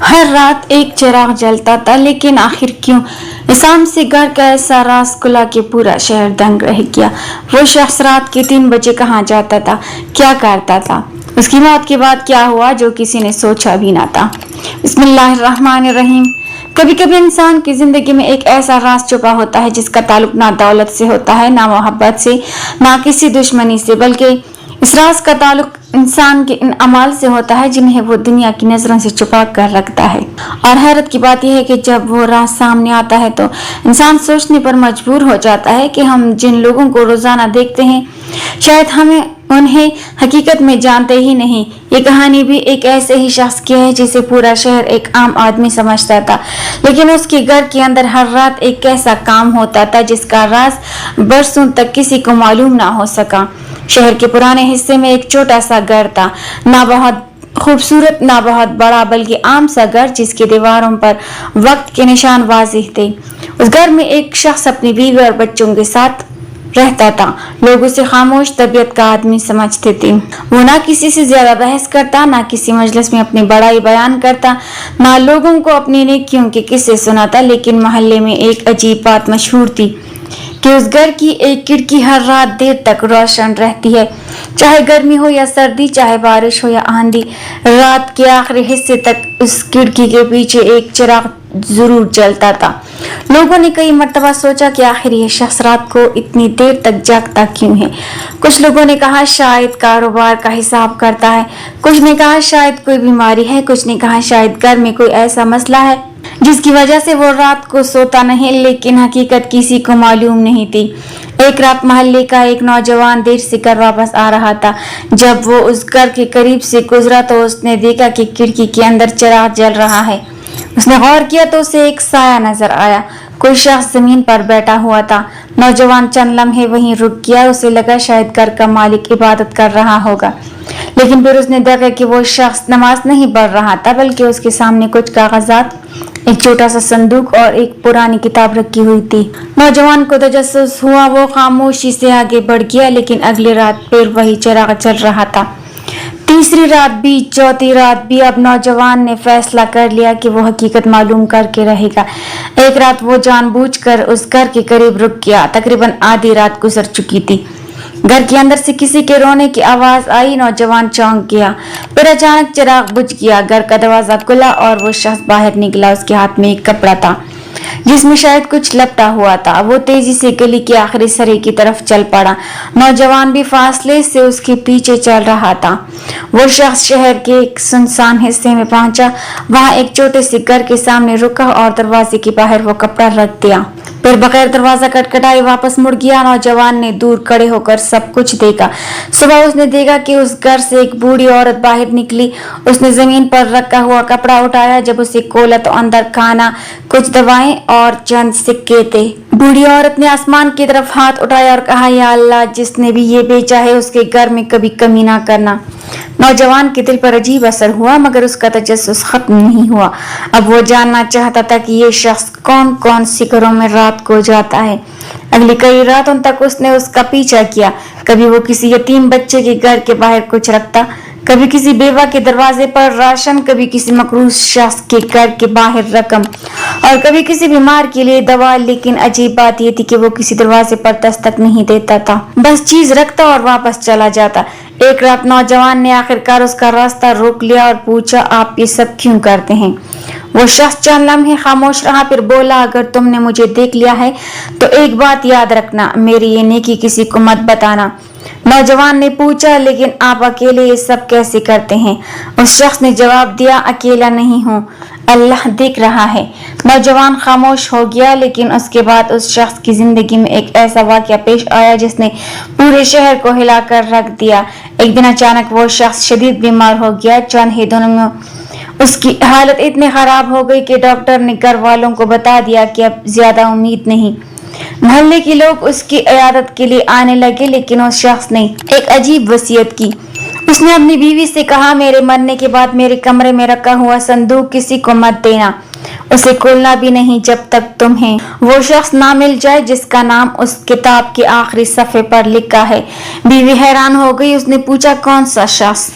हर रात एक चिराग जलता था, लेकिन आखिर क्यों? शाम से घर का ऐसा राज खुला कि पूरा शहर दंग रह गया। वो शख्स रात के 3 बजे कहाँ जाता था, क्या करता था, उसकी मौत के बाद क्या हुआ जो किसी ने सोचा भी ना था। बिस्मिल्लाहिर्रहमानिर्रहीम। कभी कभी इंसान की जिंदगी में एक ऐसा राज छुपा होता है जिसका ताल्लुक ना दौलत से होता है, ना मोहब्बत से, ना किसी दुश्मनी से, बल्कि इस राज का ताल्लुक इंसान के इन अमाल से होता है जिन्हें वो दुनिया की नजरों से छुपा कर रखता है। और हैरत की बात यह है कि जब वो राज सामने आता है तो इंसान सोचने पर मजबूर हो जाता है कि हम जिन लोगों को रोजाना देखते हैं शायद हमें उन्हें हकीकत में जानते ही नहीं। ये कहानी भी एक ऐसे ही शख्स की है जिसे पूरा शहर एक आम आदमी समझता था, लेकिन उसके घर के अंदर हर रात एक ऐसा काम होता था जिसका राज बरसों तक किसी को मालूम ना हो सका। शहर के पुराने हिस्से में एक छोटा सा घर था, ना बहुत खूबसूरत ना बहुत बड़ा, बल्कि आम सा घर जिसकी दीवारों पर वक्त के निशान वाजिह थे। उस घर में एक शख्स अपनी बीवी और बच्चों के साथ रहता था। लोग उसे खामोश तबीयत का आदमी समझते थे। वो ना किसी से ज्यादा बहस करता, ना किसी मजलिस में अपनी बड़ाई बयान करता, ना लोगों को अपनी नेकियों के किस्से सुनाता। लेकिन मोहल्ले में एक अजीब बात मशहूर थी कि उस घर की एक खिड़की हर रात देर तक रोशन रहती है, चाहे गर्मी हो या सर्दी, चाहे बारिश हो या आंधी। रात के आखिरी हिस्से तक उस खिड़की के पीछे एक चिराग जरूर जलता था। लोगों ने कई मर्तबा सोचा कि आखिर ये शख्स रात को इतनी देर तक जागता क्यों है। कुछ लोगों ने कहा शायद कारोबार का हिसाब करता है, कुछ ने कहा शायद कोई बीमारी है, कुछ ने कहा शायद घर में कोई ऐसा मसला है जिसकी वजह से वो रात को सोता नहीं। लेकिन हकीकत किसी को मालूम नहीं थी। एक रात मोहल्ले का एक नौजवान देर से घर वापस आ रहा था। जब वो उस घर के करीब से गुजरा तो उसने देखा कि खिड़की के अंदर चिराग जल रहा है। उसने गौर किया तो उसे एक साया नजर आया। कोई शख्स जमीन पर बैठा हुआ था। नौजवान चंद लम्हे वहीं रुक गया। उसे लगा शायद घर का मालिक इबादत कर रहा होगा, लेकिन फिर उसने देखा कि वो शख्स नमाज नहीं पढ़ रहा था, बल्कि उसके सामने कुछ कागजात, एक छोटा सा संदूक और एक पुरानी किताब रखी हुई थी। नौजवान को तजस्सुस हुआ। वो खामोशी से आगे बढ़ गया, लेकिन अगली रात फिर वही चिराग चल रहा था। तीसरी रात भी, चौथी रात भी। अब नौजवान ने फैसला कर लिया कि वो हकीकत मालूम करके रहेगा। एक रात वो जानबूझकर उस घर के करीब रुक गया। तकरीबन आधी रात गुजर चुकी थी। घर के अंदर से किसी के रोने की आवाज आई। नौजवान चौंक गया। फिर अचानक चिराग बुझ गया। घर का दरवाजा खुला और वो शख्स बाहर निकला। उसके हाथ में एक कपड़ा था जिसमें शायद कुछ लपटा हुआ था। वो तेजी से गली के आखिरी सरे की तरफ चल पड़ा। नौजवान भी फासले से उसके पीछे चल रहा था। वो शख्स शहर के एक सुनसान हिस्से में पहुंचा। वहां एक छोटे से घर के सामने रुका और दरवाजे के बाहर वो कपड़ा रख दिया। फिर बगैर दरवाजा खटखटाए वापस मुड़ गया। नौजवान ने दूर खड़े होकर सब कुछ देखा। सुबह उसने देखा कि उस घर से एक बूढ़ी औरत बाहर निकली। उसने जमीन पर रखा हुआ कपड़ा उठाया। जब उसे खोला तो अंदर खाना, कुछ दवाएं और चंद सिक्के थे। बूढ़ी औरत ने आसमान की तरफ हाथ उठाया और कहा, या अल्लाह, जिसने भी ये बेचा है उसके घर में कभी कमी ना करना। नौजवान के दिल पर अजीब असर हुआ, मगर उसका तजस्सुस खत्म नहीं हुआ। अब वो जानना चाहता था कि ये शख्स कौन कौन सी घरों में रात को जाता है। अगली कई रातों तक उसने उसका पीछा किया। कभी वो किसी यतीम बच्चे के घर के बाहर कुछ रखता, कभी किसी बेवा के दरवाजे पर राशन, कभी किसी मकरूज शख्स के घर के बाहर रकम, और कभी किसी बीमार के लिए दवा। लेकिन अजीब बात यह थी कि वो किसी दरवाजे पर दस्तक नहीं देता था, बस चीज रखता और वापस चला जाता। एक रात नौजवान ने आखिरकार उसका रास्ता रोक लिया और पूछा, आप ये सब क्यों करते हैं? वो शख्स चंद लम्हे खामोश रहा, फिर बोला, अगर तुमने मुझे देख लिया है तो एक बात याद रखना, मेरी ये नेकी किसी को मत बताना। नौजवान ने पूछा, लेकिन आप अकेले ये सब कैसे करते हैं? उस शख्स ने जवाब दिया, अकेला नहीं हूँ, अल्लाह देख रहा है। नौजवान खामोश हो गया। लेकिन उसके बाद उस शख्स की जिंदगी में एक ऐसा वाकया पेश आया जिसने पूरे शहर को हिलाकर रख दिया। एक दिन अचानक वो शख्स शदीद बीमार हो गया। चंद ही दिनों में उसकी हालत इतनी खराब हो गई कि डॉक्टर ने घर वालों को बता दिया कि अब ज्यादा उम्मीद नहीं। मोहल्ले के लोग उसकी इयादत के लिए आने लगे, लेकिन उस शख्स ने एक अजीब वसीयत की। उसने अपनी बीवी से कहा, मेरे मरने के बाद मेरे कमरे में रखा हुआ संदूक किसी को मत देना, उसे खोलना भी नहीं जब तक तुम्हें वो शख्स ना मिल जाए जिसका नाम उस किताब के आखिरी सफ़े पर लिखा है। बीवी हैरान हो गई। उसने पूछा, कौन सा शख्स?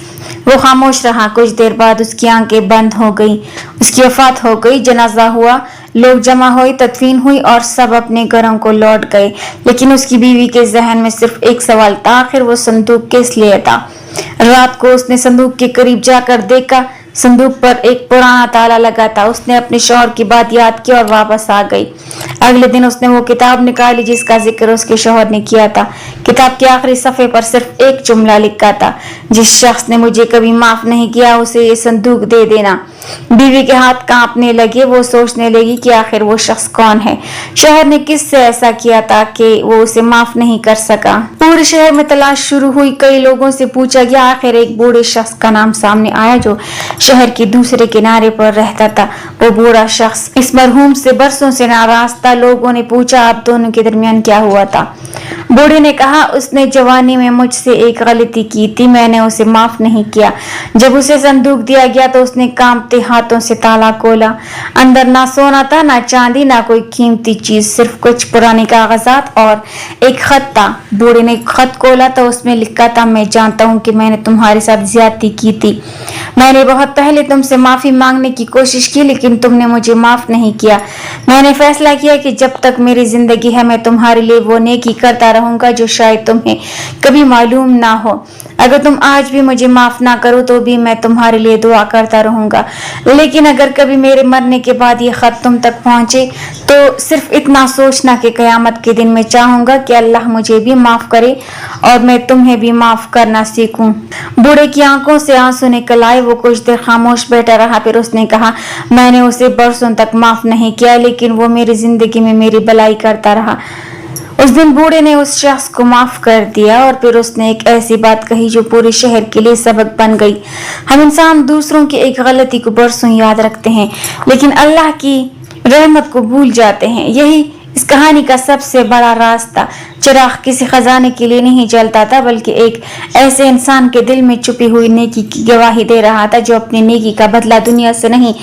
वो खामोश रहा। कुछ देर बाद उसकी आंखें बंद हो गई। उसकी वफात हो गई। जनाजा हुआ, लोग जमा हुए, तदफीन हुई और सब अपने घरों को लौट गए। लेकिन उसकी बीवी के जहन में सिर्फ एक सवाल था, आखिर वो संदूक किस लिए था। रात को उसने संदूक के करीब जाकर देखा, संदूक पर एक पुराना ताला लगा था। उसने अपने शौहर की बात याद की और वापस आ गई। अगले दिन उसने वो किताब निकाली जिसका जिक्र उसके शौहर ने किया था। किताब के आखिरी सफ़े पर सिर्फ एक जुमला लिखा था, जिस शख्स ने मुझे कभी माफ नहीं किया उसे ये संदूक दे देना। बीवी के हाथ कांपने लगे। वो सोचने लगी कि आखिर वो शख्स कौन है। शौहर ने किससे ऐसा किया था कि वो उसे माफ नहीं कर सका। पूरे शहर में तलाश शुरू हुई। कई लोगों से पूछा गया। आखिर एक बूढ़े शख्स का नाम सामने आया जो शहर के दूसरे किनारे पर रहता था। वो बूढ़ा शख्स इस मरहूम से बरसों से नाराज था। लोगों ने पूछा, आप दोनों के दरमियान क्या हुआ था। बूढ़े ने कहा, उसने जवानी में मुझसे एक गलती की थी, मैंने उसे माफ नहीं किया। जब उसे संदूक दिया गया तो उसने कांपते हाथों से ताला खोला। अंदर ना सोना था, ना चांदी, ना कोई कीमती चीज, सिर्फ कुछ पुराने कागजात और एक खत था। बूढ़े ने खत खोला तो उसमें लिखा था, मैं जानता हूँ कि मैंने तुम्हारे साथ ज्यादती की थी। मैंने बहुत पहले तुमसे माफी मांगने की कोशिश की, लेकिन तुमने मुझे माफ नहीं किया। मैंने फैसला किया कि जब तक मेरी जिंदगी है मैं तुम्हारे लिए वो नेकी करता रहूंगा जो शायद तुम्हें कभी मालूम ना हो। अगर तुम आज भी मुझे माफ ना करो तो भी मैं तुम्हारे लिए दुआ करता रहूंगा। लेकिन अगर कभी मेरे मरने के बाद ये खत तुम तक पहुंचे तो सिर्फ इतना सोचना कि कयामत के दिन मैं चाहूंगा कि अल्लाह मुझे भी माफ करे और मैं तुम्हें भी माफ करना सीखूं। बूढ़े की आंखों से आंसू निकल आए। वो कुछ देर खामोश बैठा रहा। फिर उसने कहा, मैंने उसे बरसों तक माफ नहीं किया, लेकिन वो मेरी जिंदगी में मेरी भलाई करता रहा। उस दिन बूढ़े ने उस शख्स को माफ कर दिया और फिर उसने एक ऐसी बात कही जो पूरे शहर के लिए सबक बन गई। हम इंसान दूसरों की एक गलती को बरसों याद रखते हैं, लेकिन अल्लाह की रहमत को भूल जाते हैं। यही इस कहानी का सबसे बड़ा राज था। चिराग किसी खजाने के लिए नहीं जलता था, बल्कि एक ऐसे इंसान के दिल में छुपी हुई नेकी की गवाही दे रहा था जो अपनी नेकी का बदला दुनिया से नहीं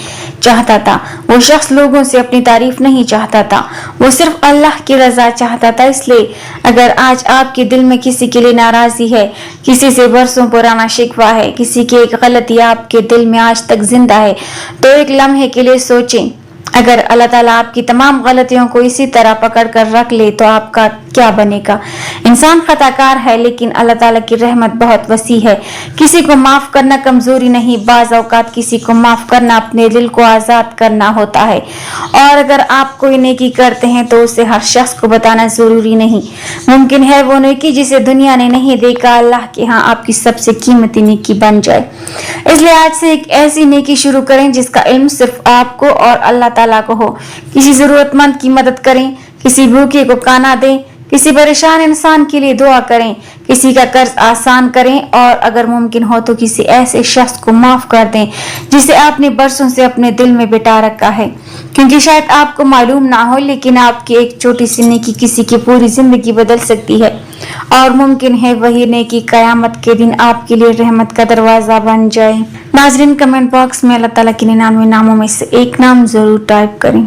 चाहता था। वो शख्स लोगों से अपनी तारीफ नहीं चाहता था, वो सिर्फ अल्लाह की रजा चाहता था। इसलिए अगर आज आपके दिल में किसी के लिए नाराजगी है, किसी से बरसों पुराना शिकवा है, किसी की एक गलती आपके दिल में आज तक जिंदा है, तो एक लम्हे के लिए सोचें, अगर अल्लाह ताला आपकी तमाम गलतियों को इसी तरह पकड़ कर रख ले तो आपका क्या बनेगा। इंसान खताकार है, लेकिन अल्लाह ताला की रहमत बहुत वसी है। किसी को माफ करना कमजोरी नहीं, बाज औकात किसी को माफ करना अपने दिल को आजाद करना होता है। और अगर आप कोई नेकी करते हैं तो उसे हर शख्स को बताना जरूरी नहीं। मुमकिन है वो नेकी जिसे दुनिया ने नहीं देखा अल्लाह के यहाँ आपकी सबसे कीमती नेकी बन जाए। इसलिए आज से एक ऐसी नेकी शुरू करें जिसका इल्म सिर्फ आपको और अल्लाह ताला को हो। किसी जरूरतमंद की मदद करें, किसी भूखे को खाना दें, किसी परेशान इंसान के लिए दुआ करें, किसी का कर्ज आसान करें और अगर मुमकिन हो तो किसी ऐसे शख्स को माफ कर दें जिसे आपने बरसों से अपने दिल में बिठा रखा है। क्योंकि शायद आपको मालूम ना हो, लेकिन आपकी एक छोटी सी नेकी किसी की पूरी जिंदगी बदल सकती है और मुमकिन है वही नेकी कयामत के दिन आपके लिए रहमत का दरवाजा बन जाए। नाजरीन, कमेंट बॉक्स में अल्लाह ताला के 99 नामों में से एक नाम जरूर टाइप करें।